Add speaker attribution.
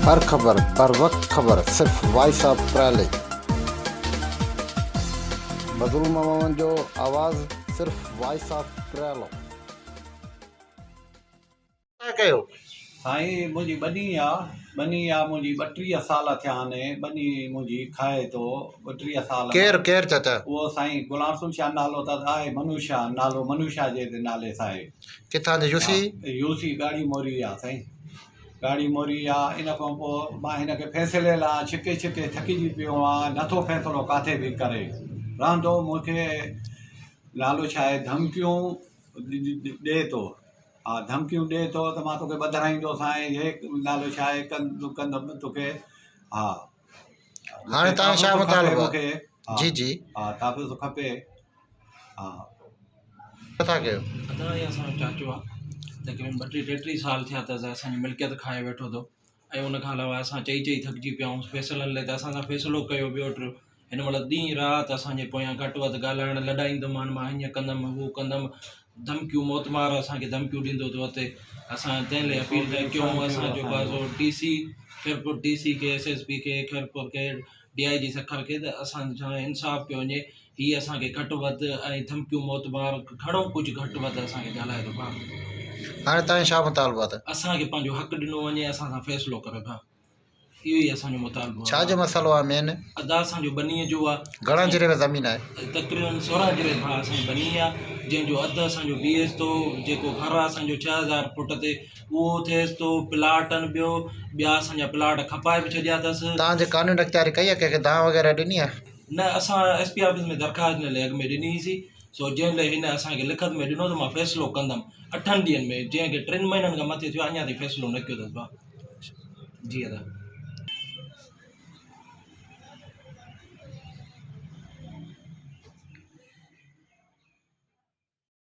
Speaker 1: हर खबर बर वक्त खबर सिर्फ वॉइस ऑफ ट्रैली मजलूम अवामन जो आवाज़ सिर्फ वॉइस ऑफ ट्रैलो कयो
Speaker 2: साईं मुंहिंजी बनी आहे मुंहिंजी 32 साल थिया आहिनि बनी मुंहिंजी खाए थो 32 साल
Speaker 1: केर केर चाचा
Speaker 2: उहो साईं गुलाम सुन शाह नालो त आहे मनुष्या जे नाले सां आहे
Speaker 1: किथां जो यूसी
Speaker 2: यूसी गाड़ी मोरी आहे साईं गाड़ी मोरी आहे इन खां पोइ मां हिन खे फ़ैसिले लाइ छिके थकिजी पियो आहे नथो फ़ैसिलो किथे बि करे रहंदो मूंखे नालो छा आहे धमकियूं ॾिए थो हा धमकियूं ॾिए थो त मां तोखे ॿधाईंदो साईं हे नालो छा आहे कंदुमि तोखे हा
Speaker 1: हाणे तव्हां छा मुतालबो
Speaker 2: मूंखे
Speaker 1: जी जी
Speaker 2: हा ताबूत खपे हा
Speaker 1: छा कयो
Speaker 3: अदा ये असां चाचो आहे तक़रीबन 32-33 साल थिया त असांजी मिल्कियत खाए वेठो थो ऐं उन खां अलावा असां चई थकिजी पिया आहियूं फ़ैसिलनि लाइ त असां सां फ़ैसिलो कयो ॿियो टियों हिन महिल ॾींहुं राति असांजे पोयां घटि वधि ॻाल्हाइण लॾाईंदोमानि मां हीअं कंदुमि हू कंदुमि धमकियूं मौतमार असांखे धमकियूं ॾींदो थो अचे असां तंहिं लाइ अपील कयूं असां जेको आहे DC खैरपुर DC के SSP के खैरपुर के DIG सखर के त असांजो इंसाफ़ पियो वञे हीअ असांखे घटि वधि ऐं धमकियूं मौतबार घणो कुझु घटि वधि असांखे ॻाल्हाए थो भाउ
Speaker 1: हाणे तव्हां छा मुतालबो आहे
Speaker 3: असांखे पंहिंजो हक़ ॾिनो वञे असां सां फ़ैसिलो करे भाउ इहो ई असांजो मुतालबो
Speaker 1: छा जो मसइलो आहे मेन
Speaker 3: अदा असांजो बनीअ जो आहे
Speaker 1: घणा जिरे में ज़मीन आहे
Speaker 3: तक़रीबन 16 जिरे भाउ असांजी बनी आहे जंहिंजो अधु असांजो बीहेसि थो जेको घर आहे असांजो 6000 फुट ते उहो थिएसि थो प्लाटनि ॿिया असांजा प्लाट खपाए बि छॾिया अथसि
Speaker 1: तव्हांजे कानून अख़्तियारी कई आहे कंहिंखे दाव वग़ैरह ॾिनी आहे
Speaker 3: न असां SP ऑफिस में दरख़्वास्त हिन लाइ अॻु में ॾिनीसीं सो जंहिं लाइ हिन असांखे लिखत में ॾिनो त मां फ़ैसिलो कंदुमि 8 ॾींहंनि में जंहिंखे 3 महीननि खां मथे थियो अञा ताईं फ़ैसिलो न कयो अथसि भाउ जी अदा